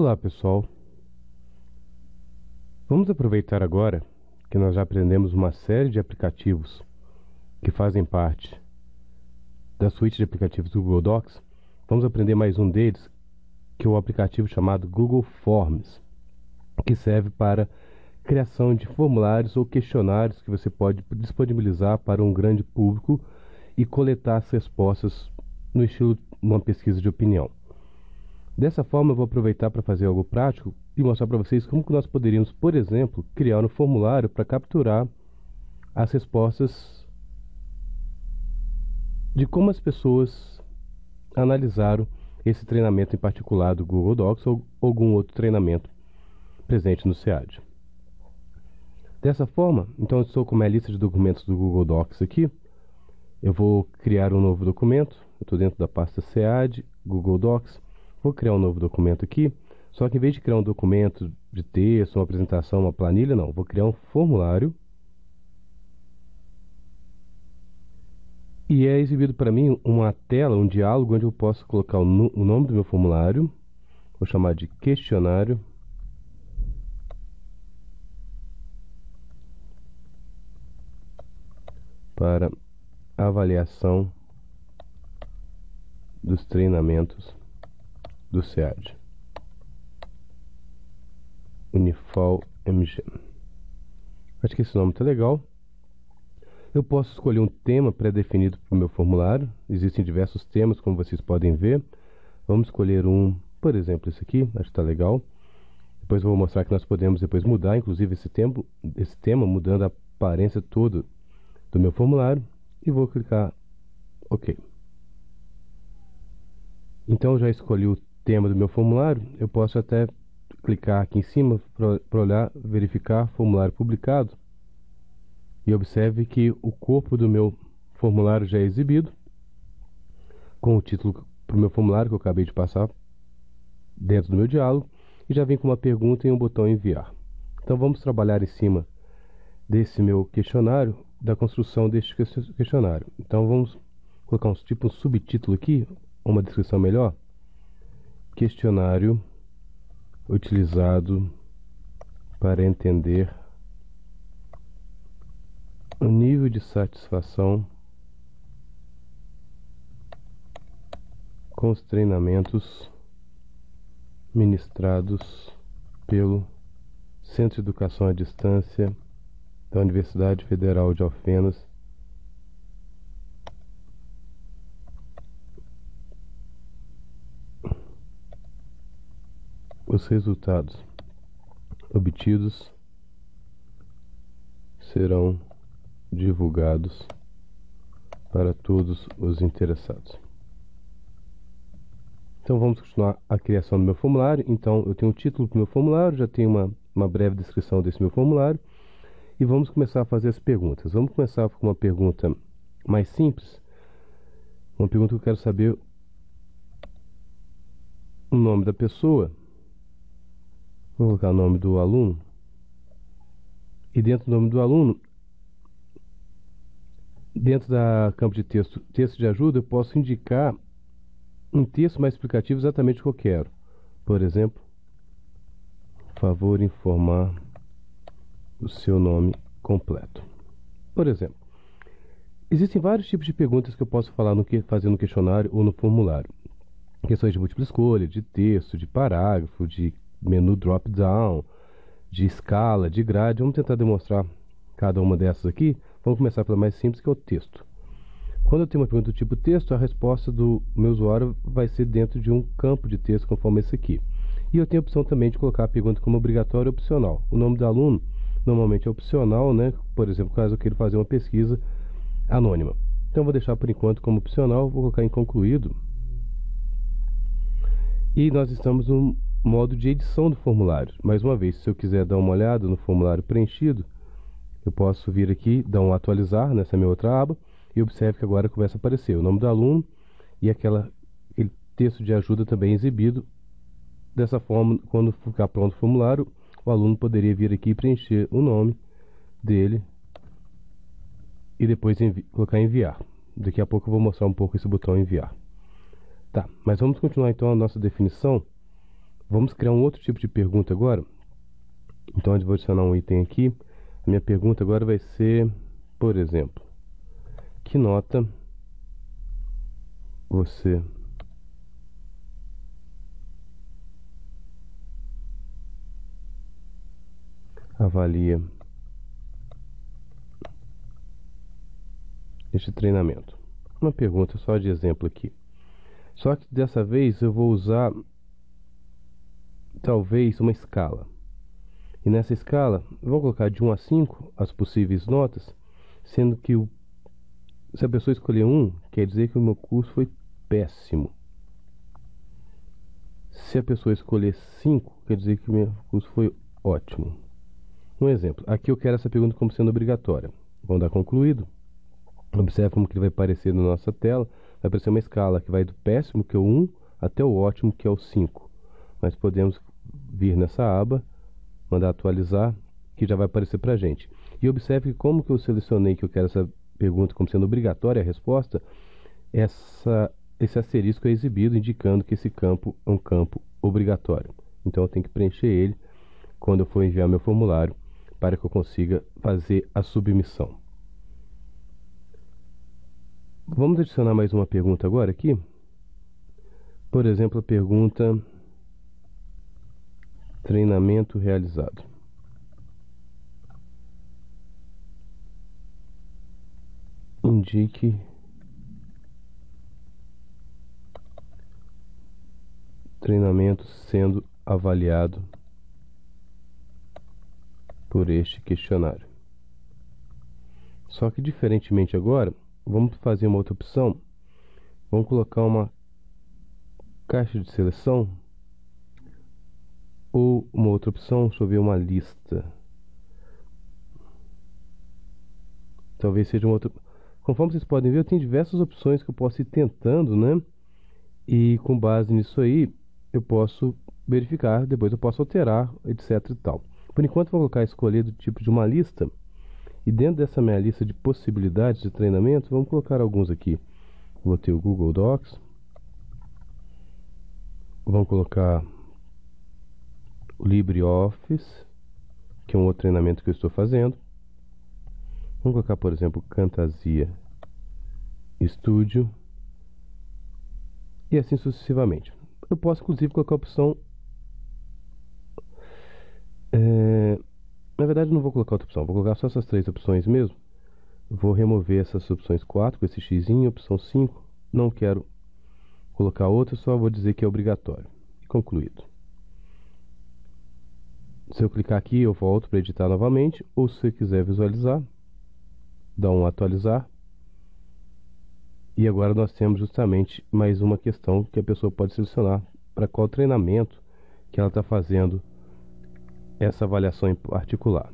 Olá, pessoal. Vamos aproveitar agora que nós já aprendemos uma série de aplicativos que fazem parte da suíte de aplicativos do Google Docs. Vamos aprender mais um deles, que é o aplicativo chamado Google Forms, que serve para criação de formulários ou questionários que você pode disponibilizar para um grande público e coletar as respostas no estilo de uma pesquisa de opinião. Dessa forma, eu vou aproveitar para fazer algo prático e mostrar para vocês como que nós poderíamos, por exemplo, criar um formulário para capturar as respostas de como as pessoas analisaram esse treinamento em particular do Google Docs ou algum outro treinamento presente no SEAD. Dessa forma, então eu estou com a minha lista de documentos do Google Docs aqui. Eu vou criar um novo documento. Eu estou dentro da pasta SEAD, Google Docs. Vou criar um novo documento aqui, só que em vez de criar um documento de texto, uma apresentação, uma planilha, não. Vou criar um formulário. E é exibido para mim uma tela, um diálogo, onde eu posso colocar o nome do meu formulário. Vou chamar de questionário. Para avaliação dos treinamentos do SEAD. Unifal MG. Acho que esse nome está legal. Eu posso escolher um tema pré-definido para o meu formulário. Existem diversos temas, como vocês podem ver. Vamos escolher um, por exemplo, esse aqui. Acho que está legal. Depois eu vou mostrar que nós podemos depois mudar, inclusive, esse tema, mudando a aparência toda do meu formulário. E vou clicar OK. Então eu já escolhi o tema do meu formulário. Eu posso até clicar aqui em cima para olhar, verificar formulário publicado. E observe que o corpo do meu formulário já é exibido, com o título para o meu formulário que eu acabei de passar dentro do meu diálogo, e já vem com uma pergunta e um botão enviar. Então vamos trabalhar em cima desse meu questionário, da construção deste questionário. Então vamos colocar um subtítulo aqui, uma descrição melhor. Questionário utilizado para entender o nível de satisfação com os treinamentos ministrados pelo Centro de Educação à Distância da Universidade Federal de Alfenas, os resultados obtidos serão divulgados para todos os interessados. Então vamos continuar a criação do meu formulário. Então eu tenho um título para o meu formulário, já tenho uma breve descrição desse meu formulário e vamos começar a fazer as perguntas. Vamos começar com uma pergunta mais simples, uma pergunta que eu quero saber o nome da pessoa. Vou colocar o nome do aluno. E dentro do nome do aluno, dentro da campo de texto de ajuda, eu posso indicar um texto mais explicativo exatamente o que eu quero. Por exemplo, favor informar o seu nome completo. Por exemplo, existem vários tipos de perguntas que eu posso falar fazer no questionário ou no formulário. Questões de múltipla escolha, de texto, de parágrafo, de menu drop-down, de escala, de grade. Vamos tentar demonstrar cada uma dessas aqui. Vamos começar pela mais simples, que é o texto. Quando eu tenho uma pergunta do tipo texto, a resposta do meu usuário vai ser dentro de um campo de texto conforme esse aqui. E eu tenho a opção também de colocar a pergunta como obrigatória ou opcional. O nome do aluno normalmente é opcional, né? Por exemplo, caso eu queira fazer uma pesquisa anônima. Então eu vou deixar por enquanto como opcional, vou colocar em concluído. E nós estamos no modo de edição do formulário. Mais uma vez, se eu quiser dar uma olhada no formulário preenchido, eu posso vir aqui, dar um atualizar nessa minha outra aba, e observe que agora começa a aparecer o nome do aluno e aquele texto de ajuda também exibido. Dessa forma, quando ficar pronto o formulário, o aluno poderia vir aqui e preencher o nome dele e depois colocar enviar. Daqui a pouco eu vou mostrar um pouco esse botão enviar. Tá, mas vamos continuar então a nossa definição Vamos criar um outro tipo de pergunta agora. Então eu vou adicionar um item aqui. A minha pergunta agora vai ser, por exemplo, que nota você avalia este treinamento? Uma pergunta só de exemplo aqui. Só que dessa vez eu vou usar talvez uma escala. E nessa escala, eu vou colocar de 1 a 5 as possíveis notas, sendo que se a pessoa escolher 1, quer dizer que o meu curso foi péssimo. Se a pessoa escolher 5, quer dizer que o meu curso foi ótimo. Um exemplo, aqui eu quero essa pergunta como sendo obrigatória. Vamos dar concluído. Observe como que ele vai aparecer na nossa tela. Vai aparecer uma escala que vai do péssimo, que é o 1, até o ótimo, que é o 5. Mas podemos vir nessa aba, mandar atualizar, que já vai aparecer para a gente. E observe que como que eu selecionei que eu quero essa pergunta como sendo obrigatória a resposta, esse asterisco é exibido indicando que esse campo é um campo obrigatório. Então eu tenho que preencher ele quando eu for enviar meu formulário para que eu consiga fazer a submissão. Vamos adicionar mais uma pergunta agora aqui. Por exemplo, a pergunta treinamento realizado. Indique treinamento sendo avaliado por este questionário. Só que diferentemente agora, vamos fazer uma outra opção. Vamos colocar uma caixa de seleção ou uma outra opção, deixa eu ver, uma lista. Talvez seja uma outra. Conforme vocês podem ver, eu tenho diversas opções que eu posso ir tentando, né? E com base nisso aí, eu posso verificar, depois eu posso alterar, etc e tal. Por enquanto, vou colocar escolher do tipo de uma lista. E dentro dessa minha lista de possibilidades de treinamento, vamos colocar alguns aqui. Vou ter o Google Docs. Vamos colocar o LibreOffice, que é um outro treinamento que eu estou fazendo. Vamos colocar, por exemplo, Camtasia Studio. E assim sucessivamente. Eu posso, inclusive, colocar a opção... Na verdade, não vou colocar outra opção. Vou colocar só essas 3 opções mesmo. Vou remover essas opções 4 com esse x. Opção 5. Não quero colocar outra, só vou dizer que é obrigatório. Concluído. Se eu clicar aqui, eu volto para editar novamente. Ou se você quiser visualizar, dá um atualizar. E agora nós temos justamente mais uma questão que a pessoa pode selecionar para qual treinamento que ela está fazendo essa avaliação em particular.